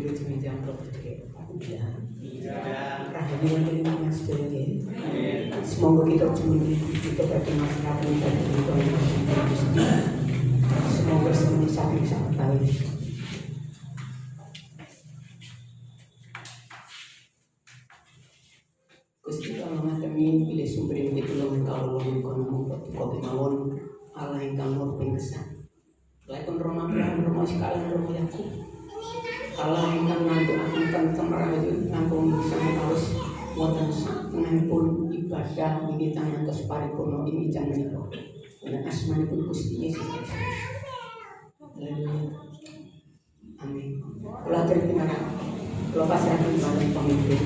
Gue cuma jam properti aku bilang. Rahayu menjadi mas jadi. Semoga kita cuma kita bagi masyarakat dan kita semoga semuanya saling sangat baik. Gusti Allah matamin pilih sumber yang ditulungan kalau mengkono kopi mawon Allah yang kamu pengesan. Laikon Roma Abraham Roma sekalian Roma Yakub. Allah yang kan nanti akan kemerahan nanggung sama harus wonten pun ibadah ini tangan tos paripurna ini jangan lupa. Dan asmanipun Gusti Yesus Kristus. Haleluya. Amin. Kula terima kasih. Kula pasrahkan kepada pemimpin.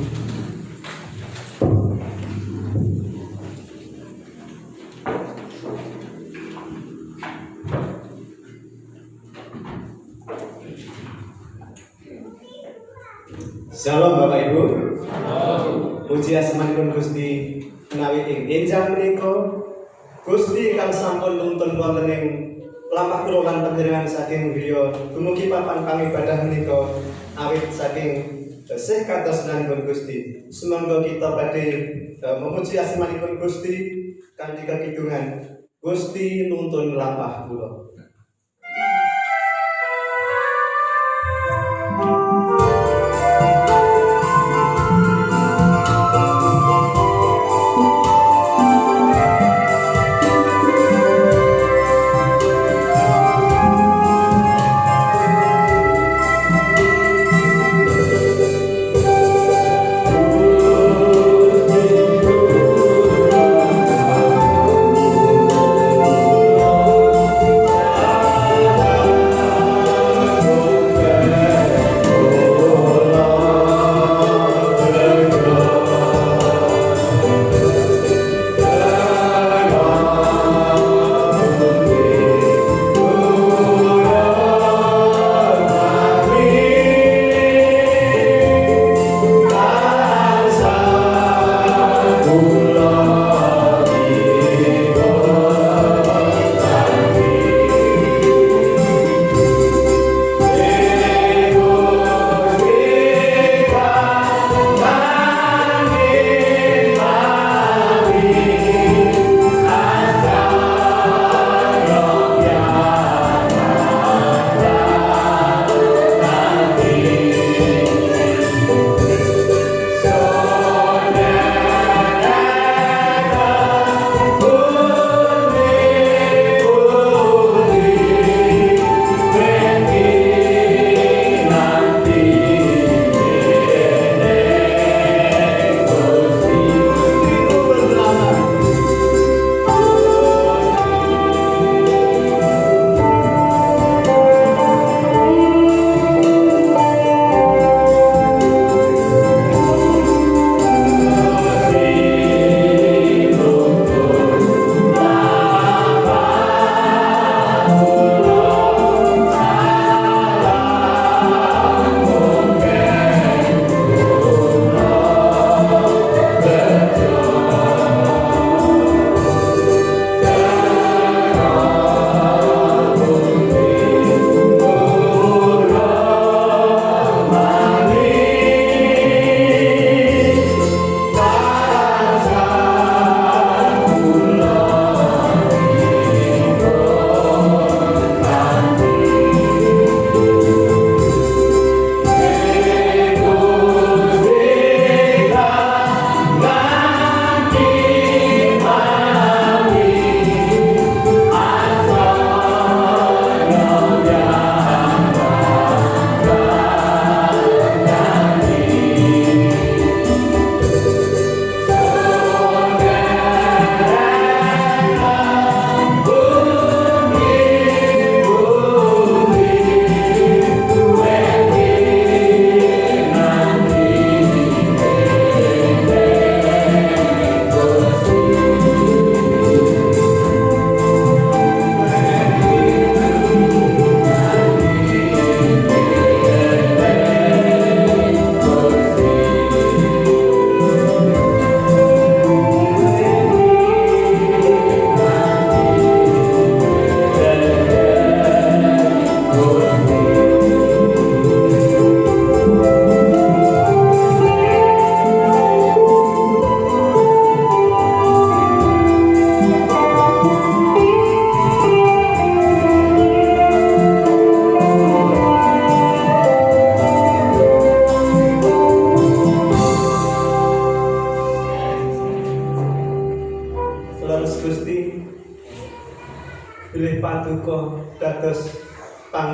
Shalom Bapak Ibu. Puji asmanipun Gusti menawi ing enjang menika Gusti kang sampun nuntun wonten ing lampah kula lan panjenengan saking griya dumugi papan pangibadah menika awit saking tesih katosnanipun Gusti. Sumangga kita badhe memuji asmanipun Gusti kanthi kekidungan Gusti nuntun lampah kula.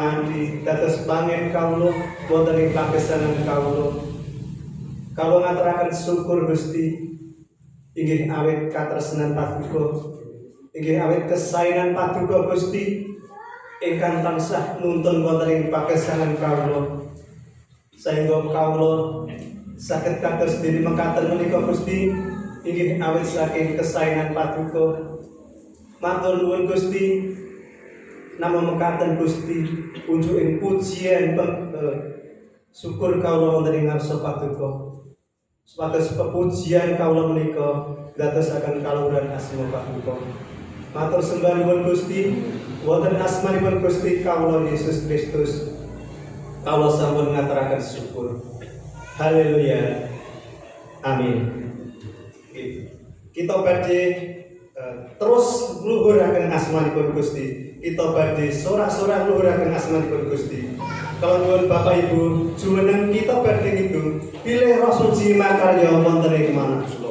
pangandi dados bangen kawula wonten ing pagesangan kawula. Kawula ngaturaken syukur Gusti inggih awit katresnan paduka, inggih awit kesaenan paduka Gusti ingkang tansah nuntun wonten ing pagesangan kawula. Sehingga kawula saged kados diri mekaten menika Gusti inggih awit saking kesaenan paduka. Matur nuwun Gusti, nama mekaten Gusti unjuk ing pujian syukur kawula wonten ing ngarsa paduka. Supados pepujian kawula menika dadosaken kaluhuran asma paduka. Matur sembah nuwun Gusti wonten asmanipun Gusti kawula Yesus Kristus. Kawula sampun ngaturaken syukur. Haleluya. Amin. Kita badhe terus ngluhuraken asmanipun Gusti. Kita badhe sorak-sorak ngluhuraken asmanipun Gusti. Kalau nuwun Bapak Ibu, jumeneng kita badhe ngidul pilih Roh Suci makarya wonten ing manah kula.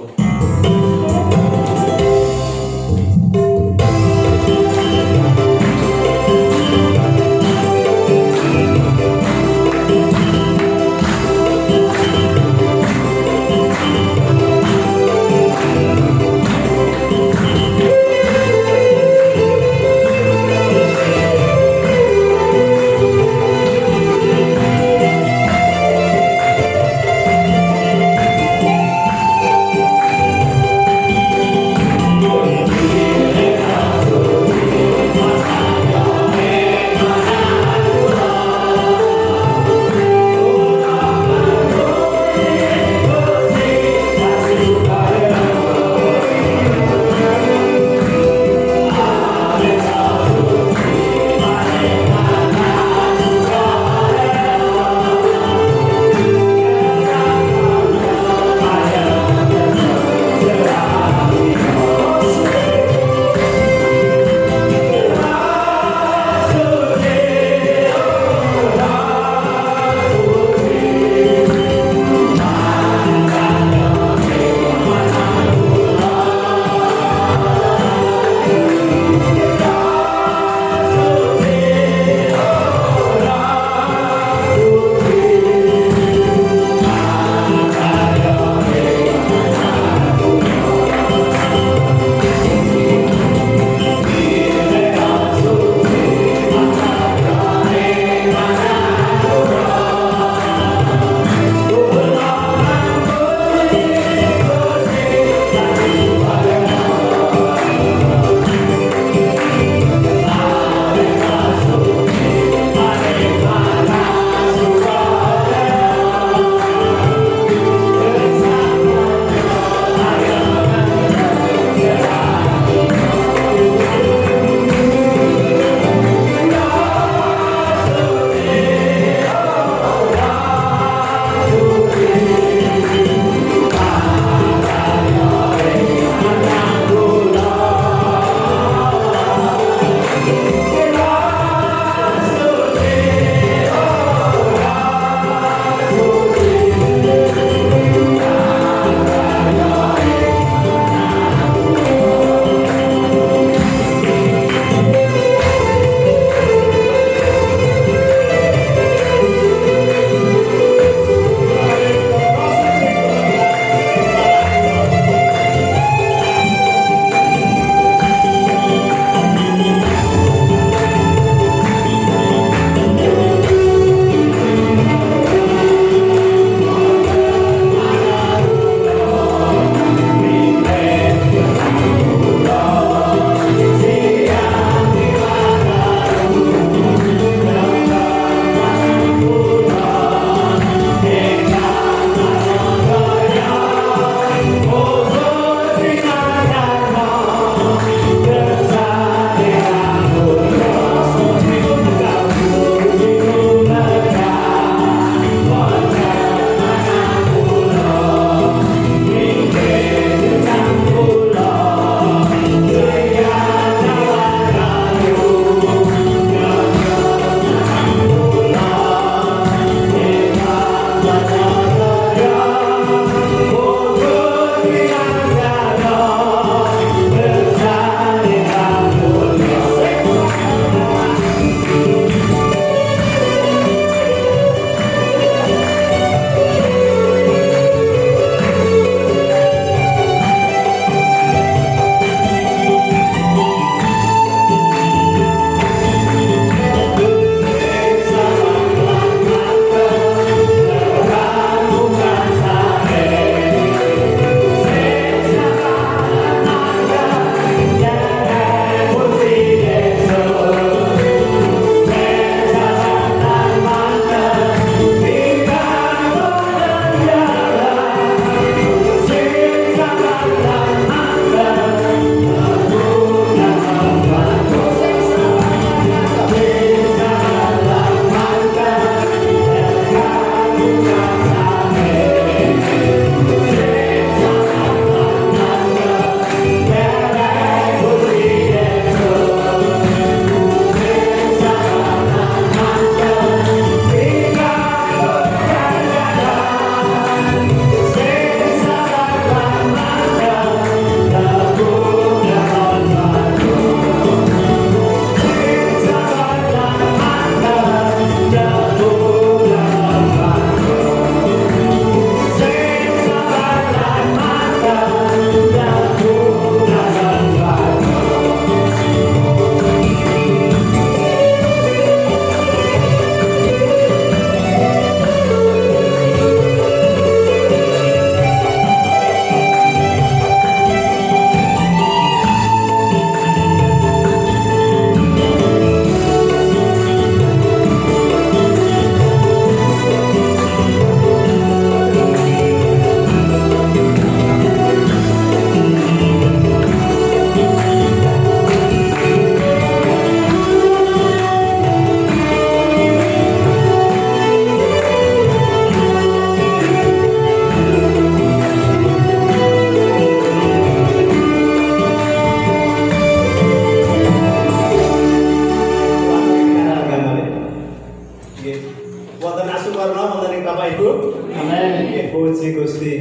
wonten asuwarna wonten ing Bapak Ibu. Amin. Nggih puji Gusti.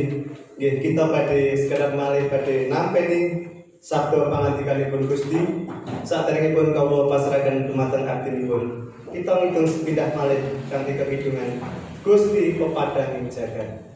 Nggih kita badhe sekedhap malih badhe nampi sabda pangandikanipun Gusti. Saderengipun kawula pasrahaken dumateng abdinipun. Kita ngitung sepindah malih kanthi kekidungan. Gusti pepadang ing jagat.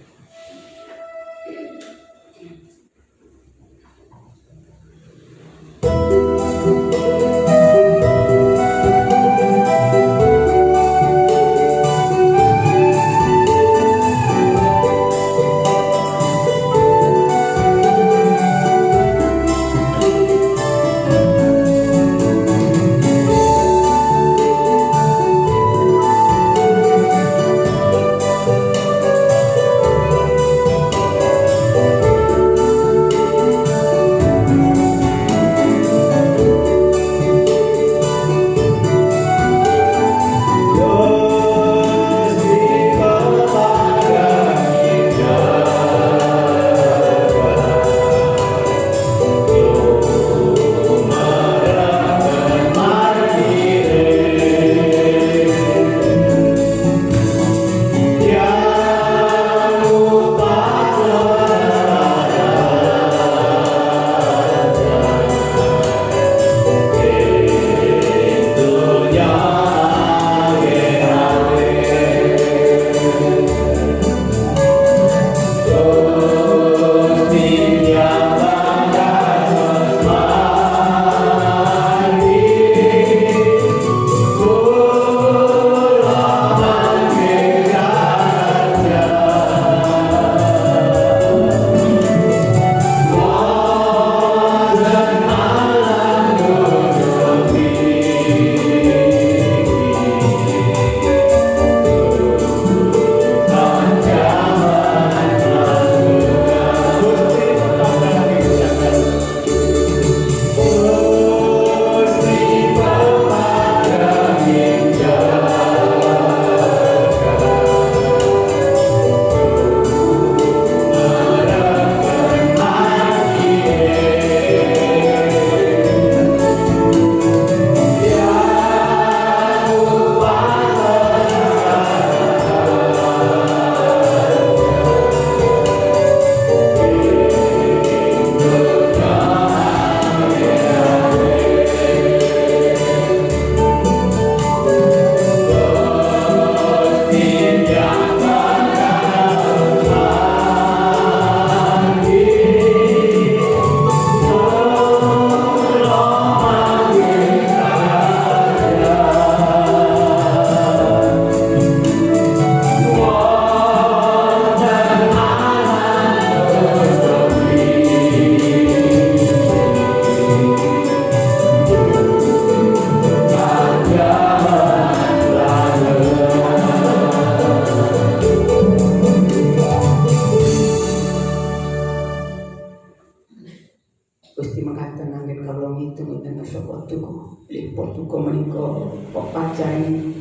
Gusti mekaten anggen kawula ngitung ing sapa tuku lipot tuku menika pepajaring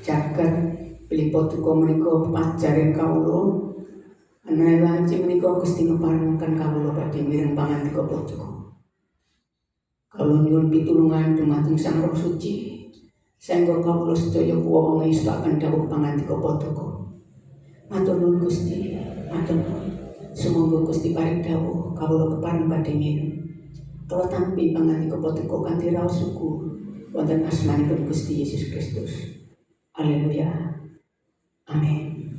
jagat lipot tuku menika pepajaring kawula ana lancip menika Gusti ngeparengaken kawula badhe mireng pangandika tuku kawula nyuwun pitulungan dumateng Sang Roh Suci sehingga kawula sedaya kuwa ngestaken dawuh pangandika tuku matur nuwun Gusti matur nuwun sumangga Gusti paring dawuh kawula kepareng badhe mireng kula tampi pangandika tuku kanthi raos syukur wonten asmanipun Gusti Yesus Kristus. Haleluya. Amin.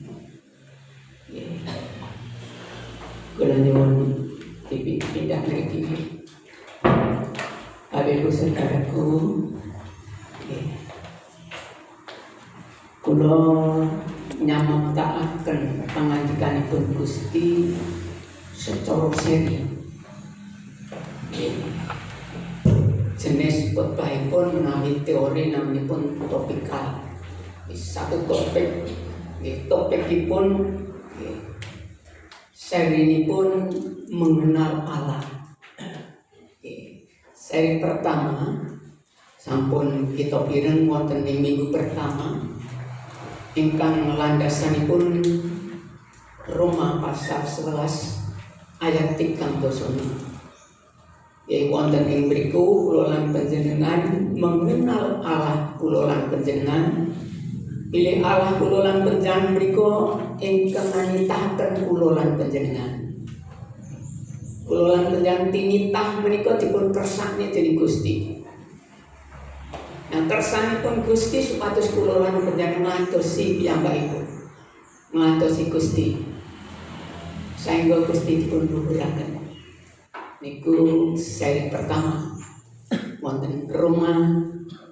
Kula nyuwun pindah mriki. Bapak saudaraku, kula nyamektaken pangandikanipun Gusti secara seri. Jenis khotbahipun menawi teori namanipun topikal. Satu topik, topikipun serinipun mengenal Allah. Seri pertama sampun kita pireng wonten ing minggu pertama ingkang landasanipun Roma pasal 11 ayat 36. Wonten ing mriku kula lan panjenengan mengenal Allah kula lan panjenengan Bilih Allah kula lan panjenengan mriku ingkang nitahaken kula lan panjenengan. Kula lan panjenengan tinitah menika dipun kersakne dening Gusti. Nah kersanipun Gusti supados kula lan panjenengan nglantosi piyambakipun. Nglantosi Gusti. Saengga Gusti dipun luhuraken. Niku seri pertama wonten Roma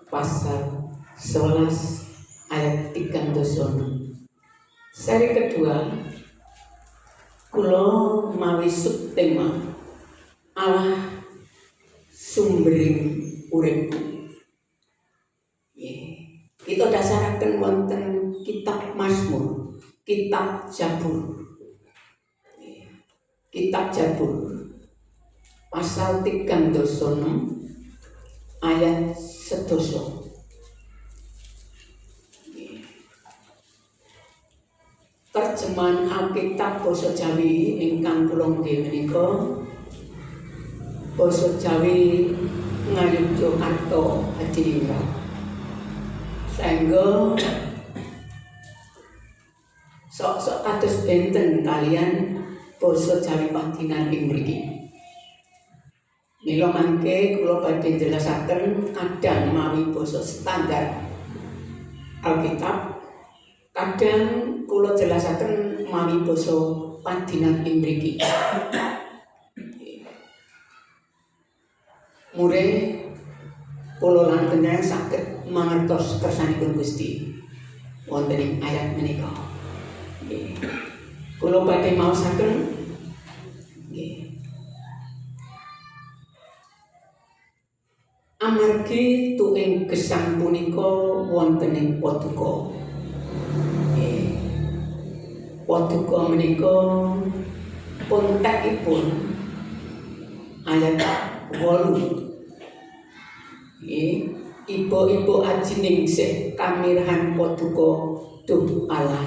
pasal 11 ayat 36. Seri kedua kula mawi subtema Allah sumbering uripku. Kita dasaraken wonten kitab Mazmur, kitab Zabur. Kitab Zabur pasal 36 ayat 11. Terjemahan Alkitab basa Jawi ingkang kula nggih menika basa Jawi Ngayogyakarta Hadiningrat. Saengga sok-sok kados benten kalian basa Jawi Padinan ing mriki. Mila mangke kula badhe jelasaken kadang mawi basa standar Alkitab, kadang kula jelasaken mawi basa Padinan ing mriki. Mure kula lan panjenengan saged mangertos kersanipun Gusti wonten ing ayat menika. Nggih. Kula badhe maosaken nggih. Amargi tuwing gesang punika wonten ing paduka. Nggih. Paduka menika kontekipun ayat 8. Ibu-ibu ajining sih kamirahan paduka duh Allah.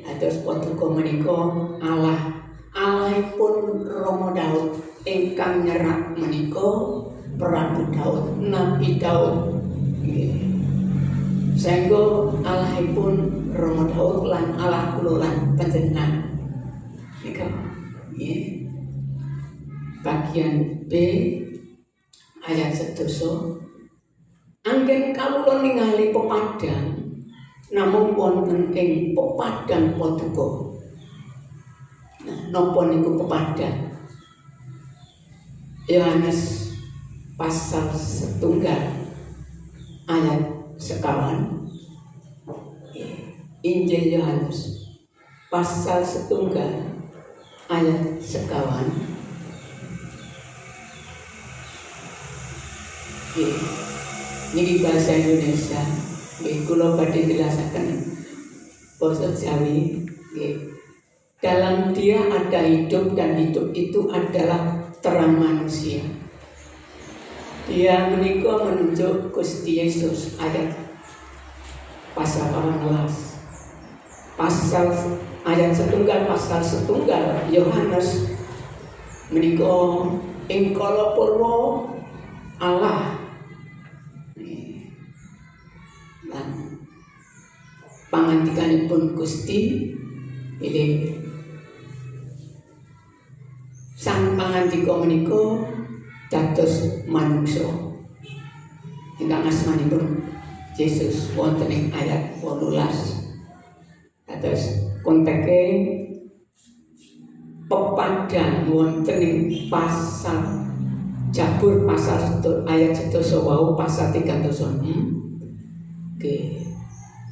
Atus paduka menika Allah. Allahipun Rama Daud ingkang nyerak menika Prabu Daud, Nabi Daud. Saengga Allahipun Rama Daud lan Allah kula lan panjenengan. Nika nggih. Bagian B ayat 11. Anggen kawula ningali pepadang namung wonten ing pepadang paduka. Nah, napa niku pepadang? Yohanes pasal 1 ayat 1. Injil Yohanes pasal 1 ayat 1. Ini bahasa Indonesia. Kula badhe jelasaken basa Jawi. Dalam Dia ada hidup dan hidup itu adalah terang manusia. Dia menika menunjuk Gusti Yesus ayat pasal 18. Pasal ayat 1 pasal 1 Yohanes menika ing kala purwa Allah lan pangandikanipun Gusti pilih sang pangandika menika dados manungsa ingkang asmanipun Yesus wonten ing ayat 18. Dados konteke pepadang wonten ing pasal Zabur pasal 1 ayat 1 wau pasal 36.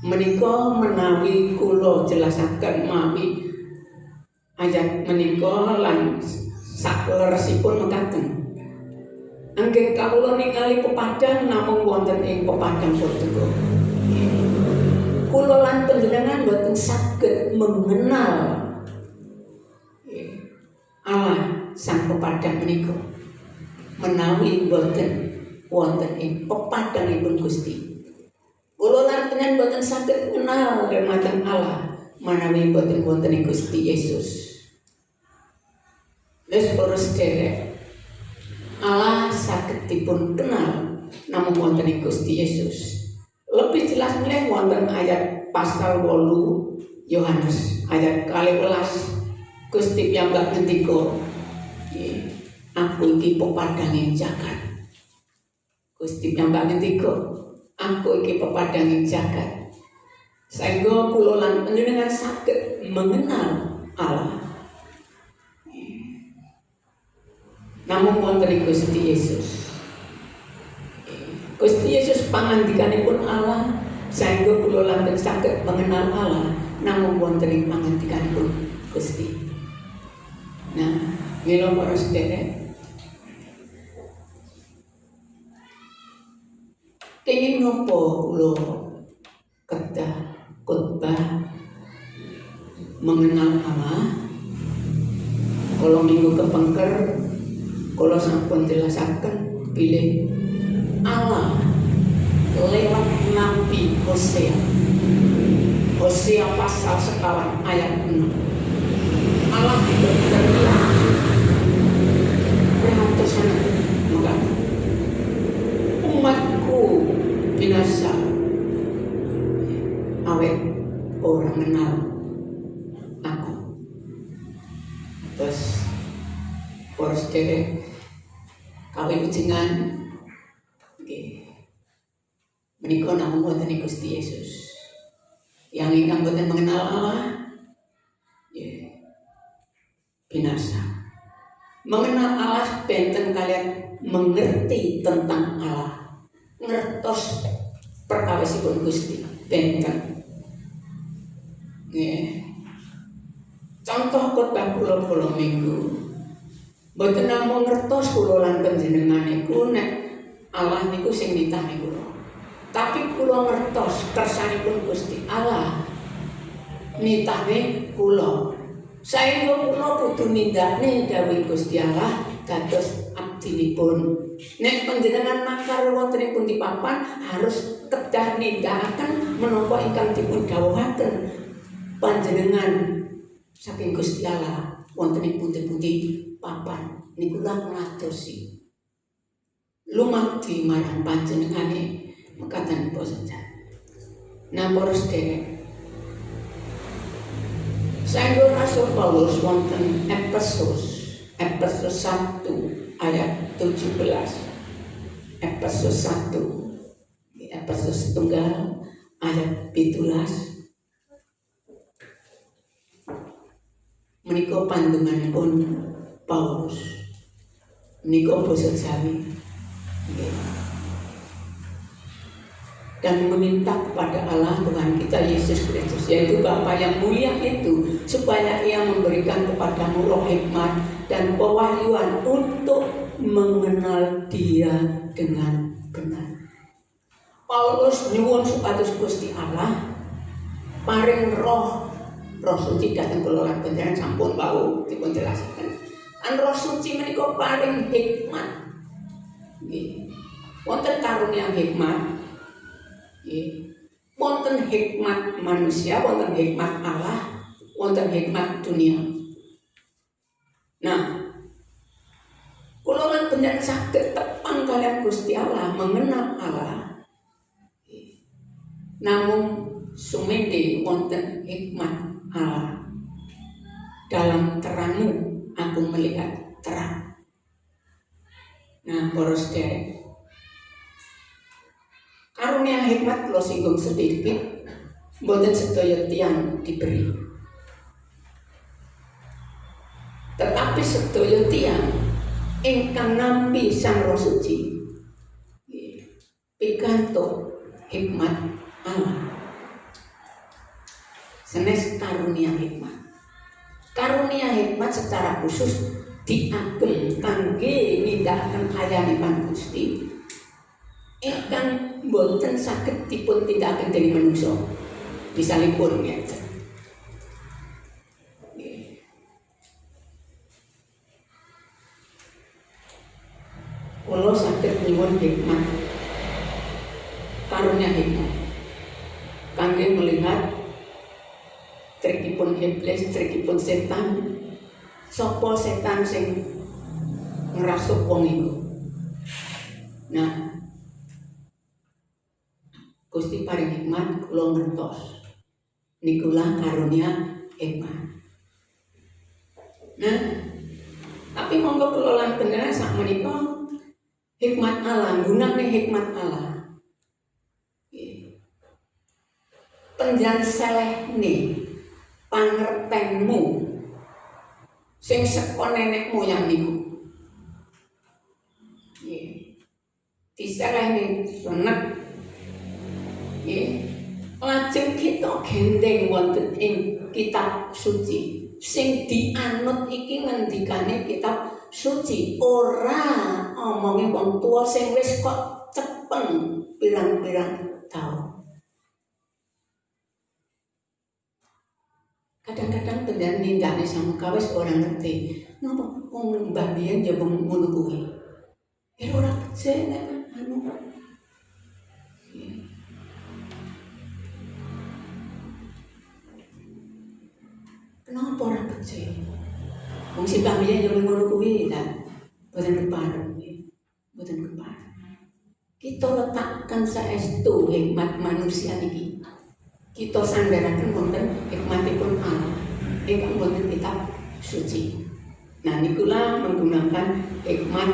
Menika menawi kula jelasaken mawi ayat menika lan sakleresipun mekaten. Anggen kawula ningali pepadang namung wonten ing pepadang paduka. Kula lan panjenengan boten saged mengenal Allah sang pepadang menika menawi boten wonten ing pepadangipun Gusti. Kula lan panjenengan boten saged kenal dumateng Allah manawi boten wonten ing Gusti Yesus. Wis para sedherek, Allah saged dipun kenal namung wonten ing Gusti Yesus. Lebih jelas meneh wonten ayat pasal 8 Yohanes ayat 12 Gusti piyambak ngendika, aku iki pepadanging jagat. Gusti piyambak ngendika, aku iki pepadanging jagat. Saengga kula lan panjenengan saged mengenal Allah. Namung wonten Gusti Yesus. Gusti Yesus pangandikanipun Allah saengga kula langgeng saged mengenal Allah namung wonten pangandikanipun Gusti. Nah, mila para sedherek, kenging napa kula kedah khotbah mengenal Allah? Kalau minggu kepengker kula sampun jelasaken bilih Allah lewat Nabi Hosea. Hosea pasal sekawan ayat 6. Allah berfirman, perhatian maka umatku binasa awet orang kenal aku. Terus para sedherek kawilujengan menika namung wonten Gusti Yesus. Yang ingkang boten mengenal Allah binasa. Mengenal Allah benten kalian mengerti tentang Allah, ngertos perkawisipun Gusti benten. Contoh khotbah kula minggu boten namung ngertos kula lan panjenengan niku nek Allah niku sing nitani kula. Tapi kula ngertos kersanipun Gusti Allah nitani kula. Saengga kula kudu nindakne dawuh Gusti Allah dados abdinipun. Nek panjenengan makar wontenipun di papan harus kedah nindakaken menapa ingkang dipun dawuhaken panjenengan saking Gusti Allah wontenipun di papan niku lah ngadosi lumadi marang panjenengane mekaten saja. Nah, para sedherek, saengga Rasul Paulus wonten Efesus 1 ayat 17. Efesus 1 Efesus 1 ayat 17. Menika pandanganipun Paulus. Menika basa Jawi. Dan meminta kepada Allah Tuhan kita Yesus Kristus, yaitu Bapa yang mulia itu, supaya Ia memberikan kepadamu roh hikmat dan pewahyuan untuk mengenal Dia dengan benar. Paulus nyuwun supados Gusti Allah paring roh suci dhateng kula lan panjenengan sampun wau dipun jelasaken. Roh suci menika paring hikmat. Nggih. Wonten karunia hikmat. Wonten hikmat manusia, wonten hikmat Allah, wonten hikmat dunia. Nah, kula lan panjenengan saged tepang kalian Gusti Allah, mengenal Allah. Namun sumende wonten hikmat Allah. Dalam terangmu aku melihat terang. Nah, para sedherek, karunia hikmat kula singgung sedikit, mboten sedaya tiyang diberi. Tetapi sedaya tiyang ingkang nampi Sang Roh Suci pikantuk hikmat Allah. Senes karunia hikmat. Karunia hikmat secara khusus diagem kangge nindakaken ayanipun Gusti ingkang boten saged dipun tindakaken dening manungsa. Misalipun ngeten. Kula saged nyuwun hikmat, karunia hikmat kangge melihat trikipun iblis, trikipun setan, sapa setan sing ngrasuk wong iku. Nah, Gusti paring hikmat kula ngertos. Nikulah karunia hikmat. Nah, tapi monggo kula lan beneran sak menika hikmat Allah, gunane hikmat Allah. Penjan selehne pangertenmu sing saka nenek moyang niku. Diselehne senet. Lajeng kita gendeng wonten ing kitab suci. Sing dianut iki ngendikane kitab suci, ora omonge wong tua sing wis kok cepeng pirang-pirang taun. Kadang-kadang pendan nindakne samuka wis ora ngerti. Napa wong mbah biyen ya ngono kuwi. Ora becik nek anu. Kenapa ora becik? Wong sing mbah biyen ya ngono kuwi ta. Boten kepareng. Boten kepareng. Kita letakkan saestu hikmat manusia niki. Kita sandaraken wonten hikmatipun Allah ingkang wonten kitab suci. Nah nikulah menggunakan hikmat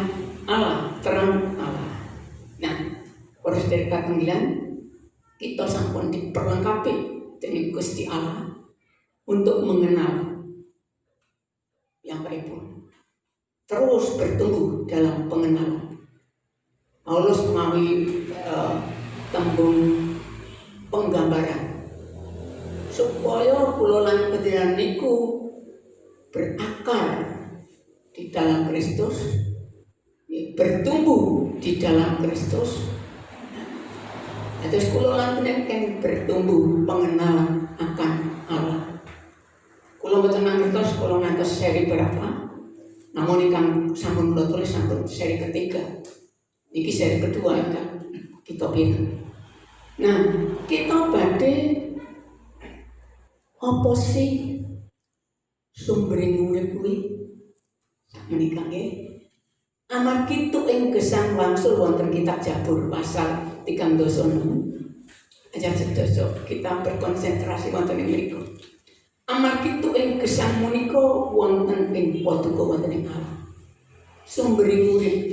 Allah, terang Allah. Nah, para sedherek panggilan kita sampun diperlengkapi dening Gusti Allah untuk mengenal yang pripun. Terus bertumbuh dalam pengenalan. Paulus menawi tembung penggambaran supaya kula lan panjenengan niku berakar di dalam Kristus, bertumbuh di dalam Kristus. Terus kula lan panjenengan bertumbuh pengenalan akan Allah. Kula mboten ngertos kula ngantos seri berapa. Namun ingkang sampun kula tulis sampun seri ketiga. Iki seri kedua ingkang kita pilih. Nah, kita badhe apa sih sumbering urip kuwi? Menika nggih. Amargi tu ing gesang wangsul wonten kitab Jabur pasal 36. Aja sedaya kita berkonsentrasi wonten ing mriku. Amargi tu ing gesang menika wonten ing paduka wonten ing Allah. Sumbering urip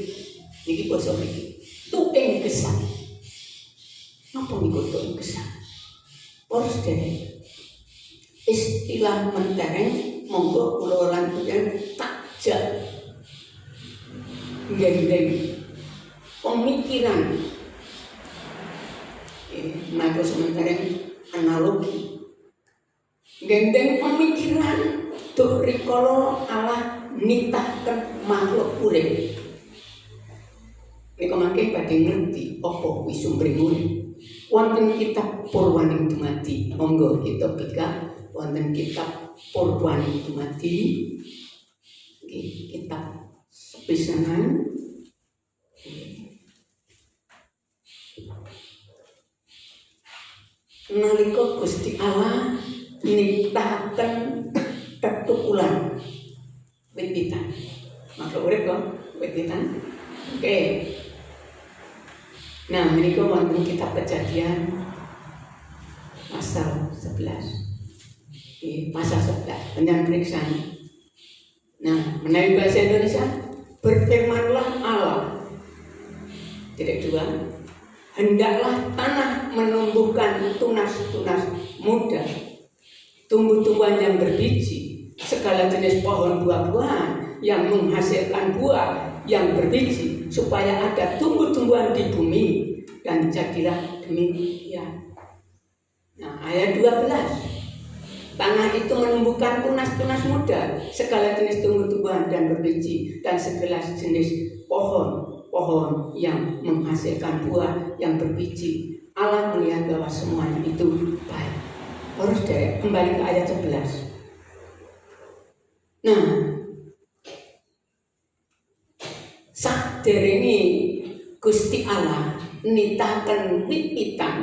niki basa mriki. Tu ing gesang. Napa niku tu ing gesang? Pos dene istilah mentereng monggo kula lan panjenengan takjak gendeng pemikiran naga sementereng analogi gendeng pemikiran duk rikala Allah nitahken makhluk urip. Nika mangke badhe ngerti apa kuwi sumbering urip. Wonten kitab Purwaning Dumadi, monggo kita buka wonten kitab Purwaning Dumadi. Kitab sepisanan. Nalika Gusti Allah nitahaken tetukulan wit-witan. Makhluk urip kok wit-witan. Oke. Nah, menika wonten kitab Kejadian pasal 11. Pasal 11 panjang periksa. Nah, menawi bahasa Indonesia berfirmanlah Allah. Titik 2. Hendaklah tanah menumbuhkan tunas-tunas muda, tumbuh-tumbuhan yang berbiji, segala jenis pohon buah-buahan yang menghasilkan buah yang berbiji, supaya ada tumbuh-tumbuhan di bumi, dan jadilah demikian. Nah, ayat 12. Tanah itu menumbuhkan tunas-tunas muda, segala jenis tumbuh-tumbuhan dan berbiji, dan segala jenis pohon yang menghasilkan buah yang berbiji. Allah melihat bahwa semuanya itu baik. Harus kembali ke ayat 11. Nah, saderenge Gusti Allah nitahaken wit-witan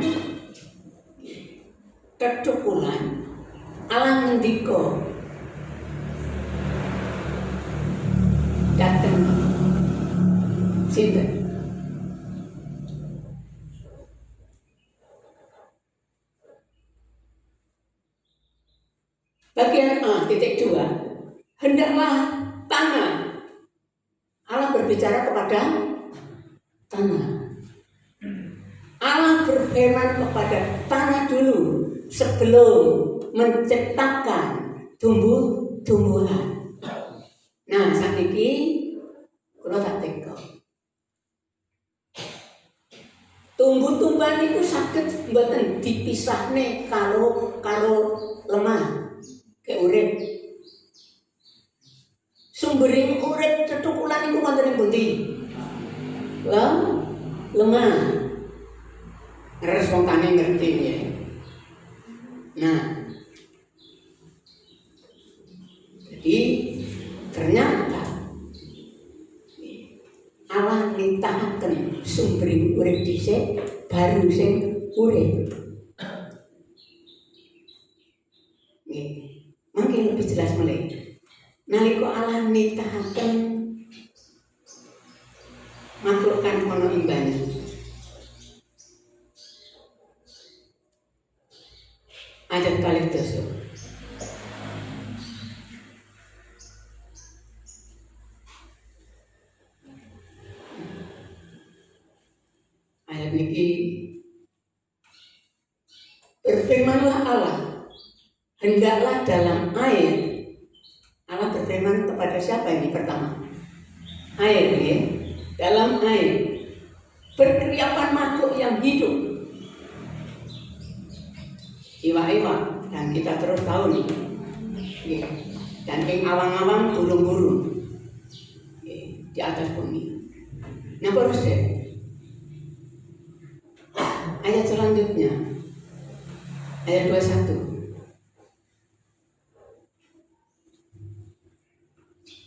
kecukulan, Allah ngendika dateng sinten Bagian A, titik 2. Hendaklah tanah. Allah berbicara kepada tanah. Allah berfirman kepada tanah dulu sebelum menciptakan tumbuh-tumbuhan. Nah, saat ini kalau tak tega. Tumbuh-tumbuhan itu sakit mboten dipisahne karo lemah ke urip. Sumbering urip tetukulan iku wonten ing pundi? Lemah. Responsane ngerti ya. Nah, jadi ternyata Allah nitahaken sumbering urip dhisik baru sing urip. Nggih. Mungkin lebih jelas mulai. Nalika Allah nitahaken makhluk kan ana ing banyu. Ayat kalih dosa. Ayat niki berfirmanlah Allah, hendaklah dalam air. Allah berfirman kepada siapa ini pertama? Air ya. Dalam air berkeriapan makhluk yang hidup. Iwa-iwa, dan kita terus tahu nih, ya. Dan ing awang-awang burung-burung ya, di atas bumi. Nah, terus ya, ayat selanjutnya, ayat 21.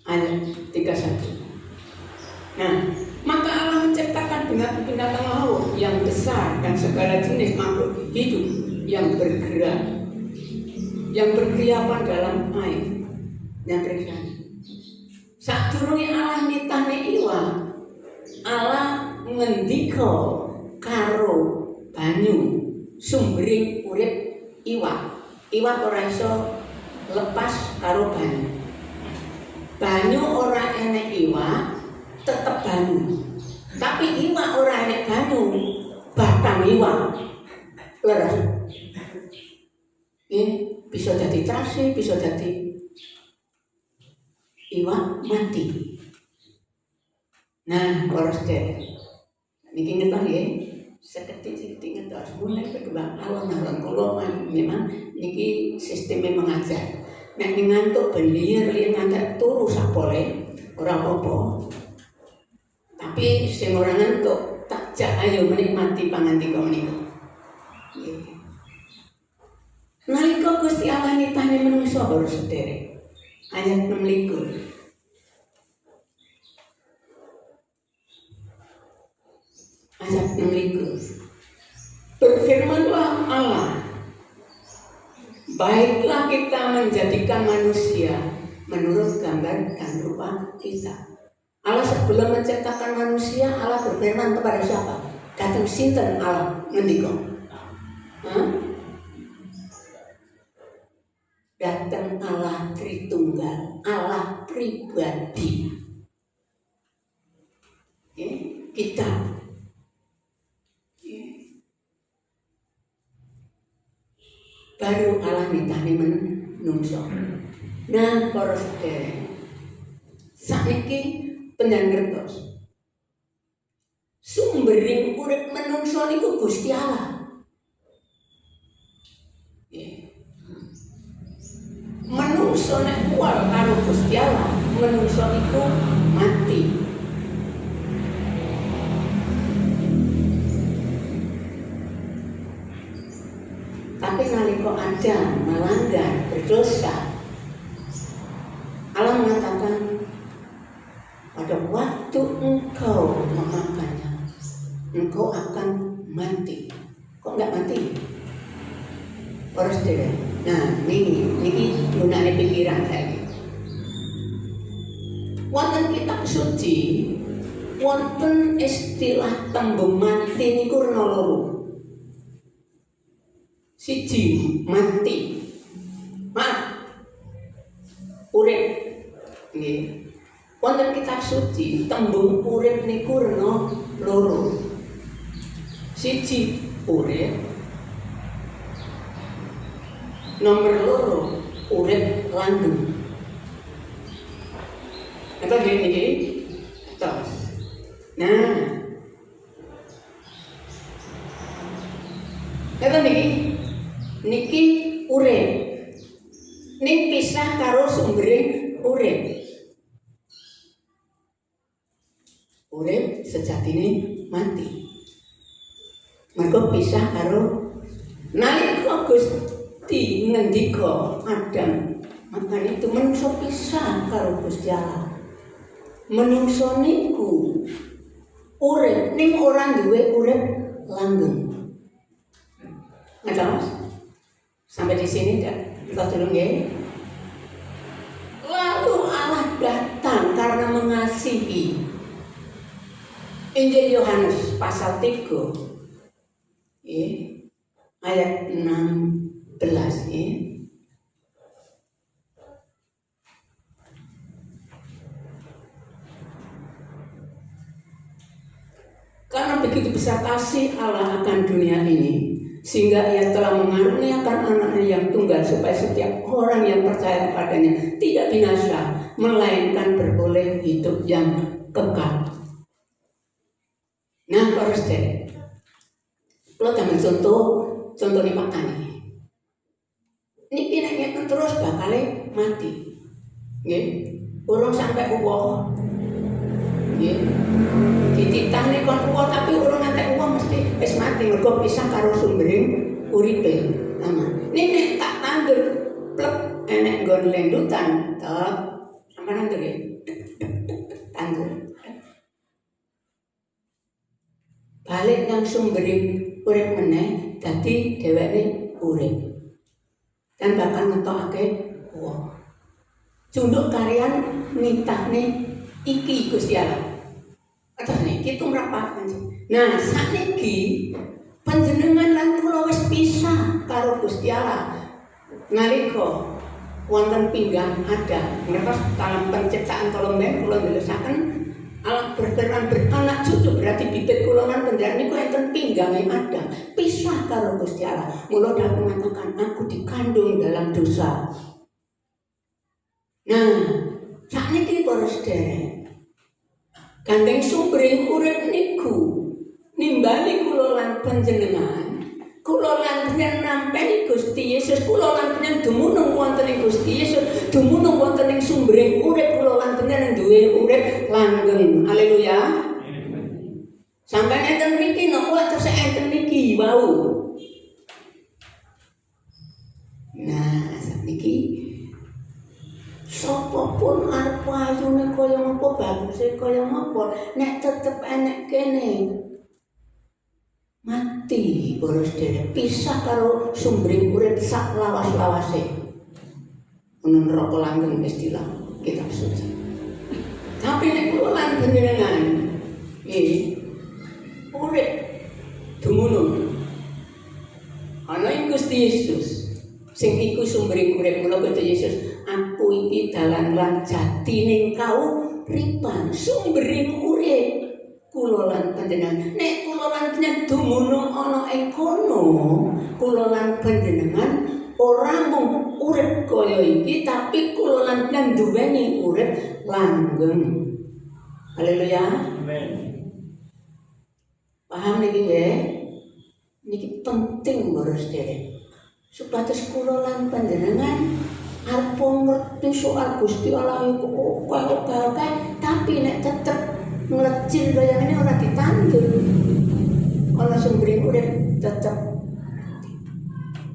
Ayat 31. Nah, maka Allah menciptakan binatang laut yang besar dan segala jenis makhluk hidup yang bergerak, yang berkeliapan dalam air, yang bergerak. Sadurunge Allah nitahne iwa, Allah ngendika karo banyu sumbering urip iwa. Iwa ora iso lepas karo banyu. Banyu ora enek iwa, tetep banyu. Tapi iwa ora enek banyu, batang iwa. Leres. Bisa jadi terasi, bisa jadi iwa mati. Nah, kalau sedek, niki ngerti ya, seketik ngerti. Mulai kedua alam kalau memang niki sistemnya mengajar. Nek ngantuk belir ngantuk turu sapole, ora apa-apa. Tapi sing ora ngantuk takjak ayo menikmati pangandika menika. Nalika Gusti Allah nitahne manungsa baru sederek. Ayat 26. Ayat 26. Berfirmanlah Allah, baiklah kita menjadikan manusia menurut gambar dan rupa kita. Allah sebelum menciptakan manusia, Allah berfirman kepada siapa? Datang sinten Allah ngendika? Datang Allah Tritunggal, Allah pribadi. Kita. Baru Allah nitahne menungso. Nah, para sedherek, saiki panjenengan ngertos. Sumbering urip menungso niku Gusti Allah. Menungso nek kuwat karo Gusti Allah, menungso iku mati. Tapi nalika Adam melanggar berdosa, Allah mengatakan pada waktu engkau memakannya, engkau akan mati. Kok enggak mati? Harus tidak. Nah, ini gunanya pikiran saya. Wonten kitab suci, wonten istilah tembung mati niku ana loro. Siji mati. urip. Nggih. Wonten kitab suci tembung urip niku rena loro. Siji urip, nomor loro urip langgeng. Apa nggih? Terus. Nah, kata niki urip. Ning pisah karo sumbering urip. Urip sejatine mati. Mergo pisah karo nalika Gusti ngendika Adam, makane itu menungso pisah karo Gusti Allah. Menungso niku urip ning ora duwe urip langgeng. Ngertos? Sampai di sini kita dulu nggih. Lalu Allah datang karena mengasihi. Injil Yohanes pasal 3 ayat 16 Karena begitu besar kasih Allah akan dunia ini, sehingga Ia telah mengaruniakan anaknya yang tunggal supaya setiap orang yang percaya kepadanya tidak binasa, melainkan beroleh hidup yang kekal. Nah, para sedherek, kalau damel contoh nih Pak Tani, niki nek terus bakal mati, nggih, urung sampai uwoh, nggih, dititah nih kon uwoh tapi urung ngantek uwoh mesti wis mati mergo pisah karo sumbering uripe. Nek tak tandur plek enek nggon lendutan, tetep sampeyan nandur ya, tandur. Balik nang sumbering urip meneh, dadi dheweke urip. Dan bakal ngetokake wong. Junduk karyan nitahne iki Gusti Allah. Atas niki tumrap Pak. Nah, sakniki panjenengan lan kula wis pisah karo Gusti Allah. Nalika wonten pinggang Adam, ngertos dalam penciptaan kolomben kula ndelosaken Allah berkenan beranak cucu, berarti bibit kula lan panjenengan niku enten pinggange Adam, pisah karo Gusti Allah. Mula dak mengatakan aku dikandung dalam dosa. Nah, sakniki para sedherek, gandeng sumbering urip niku nimbali kula lan panjenengan. Kula lan panjenengan nampi Gusti Yesus, kula lan panjenengan dumunung wonten ing Gusti Yesus, dumunung wonten ing sumbering urip kula lan panjenengan duwe urip langgeng. Haleluya. Sampai enten mriki napa terus enten niki wau. Nah, sakniki sapa pun arep ayune kaya apa, baguse kaya apa, nek tetep enek kene mati para sedherek, pisah karo sumbering urip sak lawas-lawase. Ono neraka langgeng istilah kitab suci. Tapi nek kula lan panjenengan urip dumunung ana ing Gusti Yesus sing iku sumbering urip. Mula kata Yesus, aku iki dalan lan jati ning kauripan, sumbering urip. Kula lan panjenengan, nek kula lan panjenengan dumunung ana ing kono, kula lan panjenengan ora mung urip kaya iki, tapi kula lan panjenengan duweni urip langgeng. Haleluya. Amin. Paham niki nggih? Niki penting para sedherek. Supados kula lan panjenengan arep ngerti soal Gusti Allah iku oke, tapi nek tetep ngelecil kaya ngene ora ditandur, ana sumbering urip tetep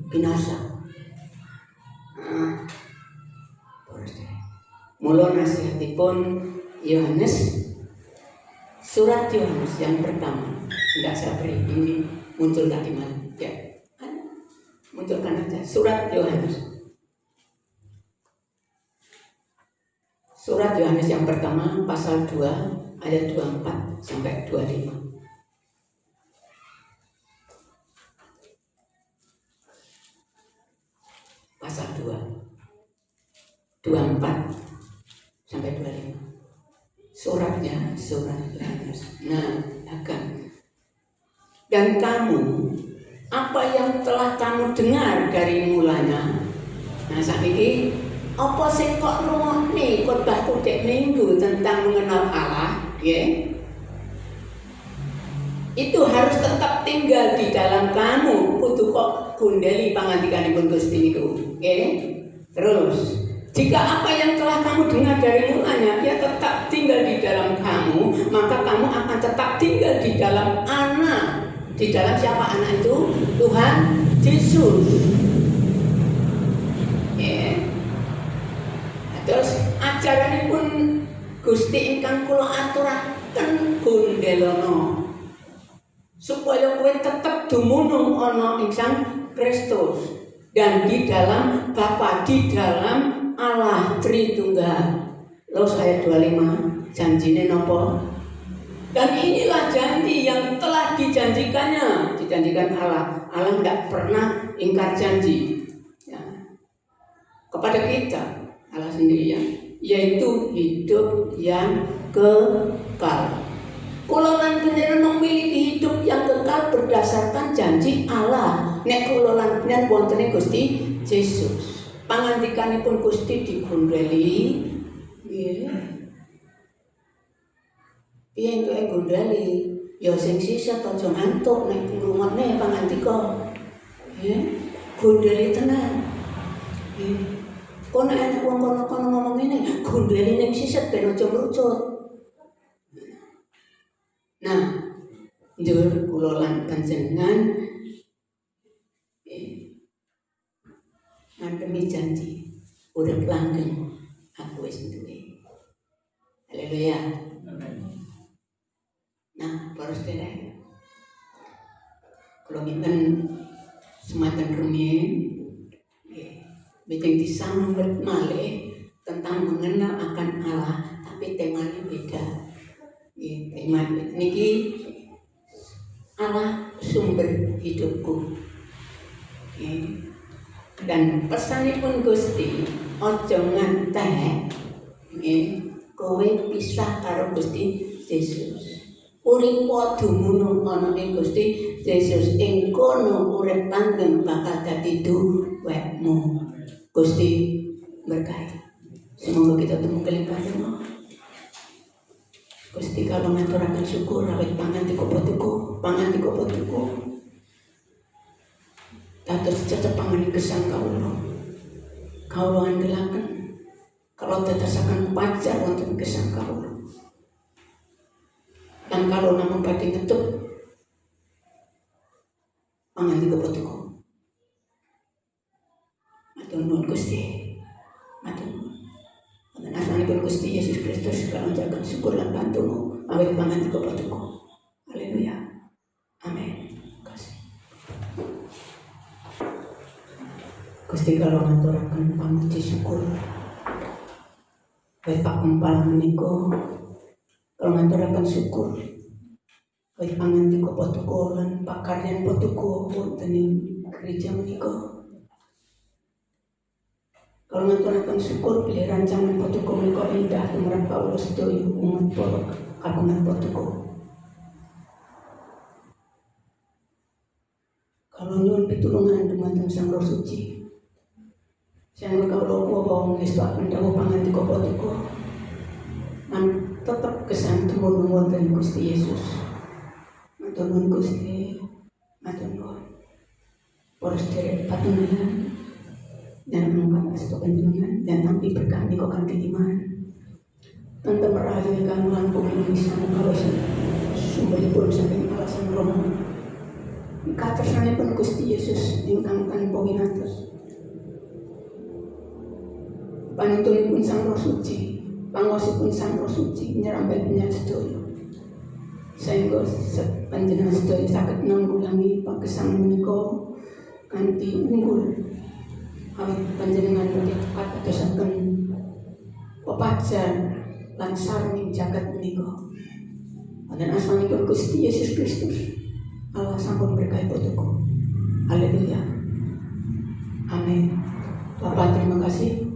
binasa. Mula nasihatipun Yohanes, surat Yohanes yang pertama, enggak saya beri ini muncul tadi malam, ya, munculkan aja surat Yohanes. Surat Yohanes yang pertama pasal 2 ayat 24 sampai 25. Pasal 2 24 sampai 25. Suratnya, surat Yohanes. Nah, akan. Dan kamu, apa yang telah kamu dengar dari mulanya. Nah, saat ini apa sing kok rungokne khotbah Kudek Minggu tentang mengenal Allah, ya? Itu harus tetap tinggal di dalam kamu. Kudu kok gundeli pangandikanipun Gusti niku, nggih. Terus, jika apa yang telah kamu dengar dari mulanya ya tetap tinggal di dalam kamu, maka kamu akan tetap tinggal di dalam Anak. Di dalam siapa Anak itu? Tuhan Yesus. Ya. Terus ajaranipun Gusti ingkang kula aturaken gundelono supaya kowe tetep dumunung ana ing Sang Kristus dan di dalam Bapa, di dalam Allah Tritunggal. Terus ayat 25 janjine napa? Dan inilah janji yang telah dijanjikannya, dijanjikan Allah. Allah tidak pernah ingkar janji ya, kepada kita. Allah sendirian, yaitu hidup yang kekal. Kula lan panjenengan memiliki hidup yang kekal berdasarkan janji Allah. Nek kula lan panjenengan wonten Gusti Yesus. Pangandikanipun Gusti digundheli, nggih. Piye entuk gundheli? Ya sing sisa aja ngantuk nek ngrungokne pangandika. Nggih, gundheli tenan. Nggih. Kono enak wong kono ngomong ngene, gundheli ning siset ben aja mrucut. Nah, njur kula lan panjenengan ngandemi janji urip langgeng aku wis duwe. Haleluya. Nah, para sedherek, kula ngeten semanten rumiyin bikin disambut malih tentang mengenal akan Allah, tapi temanya beda. Tema niki Allah sumber hidupku. Dan pesanipun Gusti, ojo ngantek kowe pisah karo Gusti Yesus. Urip dumunung ana ing Gusti Yesus, ing kono urip langgeng bakal dadi duwekmu. Gusti berkahi. Semoga kita temu kelimpahan. Gusti kalau ngaturaken syukur awit pangantika potuku. Dados cecepangan gesang kawula. Kawula andhelaken kalau tetesaken pajar wonten gesang kawula. Dan kalau namung badhe ngetut pangantika potuku. Matur nuwun Gusti. Matur nuwun. Wonten asmanipun Gusti Yesus Kristus kula aturken syukur lan pantungo awit pangantika potuku. Haleluya. Amin. Kasih. Gusti kula ngaturaken pamuji syukur. Awit pakempal menika kula ngaturaken syukur. Awit pangantika potuku lan pakaryan potuku wonten ing gereja menika. Kalau ngaturaken syukur pilih rancangan potuku menika indah tumrap kawula sedaya umat para kagungan potuku. Kalau nyuwun pitulungan dumateng Sang Roh Suci. Sangga kawula upawa ngestaken dawuh pangantika potuku. Lan tetep kesan tumurun wonten Gusti Yesus. Matur nuwun Gusti. Matur nuwun. Para sedherek patungan dan mengangkat astu panjenengan dan nampi berkah niko kanthi iman. Tante merayu ingkang langkung Indonesia kawasan sumberipun saking Allah Sang Rama. Katersanipun Gusti Yesus ingkang tanpa winates. Panuntunipun Sang Roh Suci, pangosipun Sang Roh Suci nyrampai penyat sedaya. Sehingga panjenengan sedaya saged nanggulangi pagesang menika kanthi unggul. Awit panjenengan badhe tepat adosaken pepajar lan sareng jagat menika. Wonten asmanipun Gusti Yesus Kristus, Allah sampun berkahi potuku. Haleluya. Amin. Bapak terima kasih.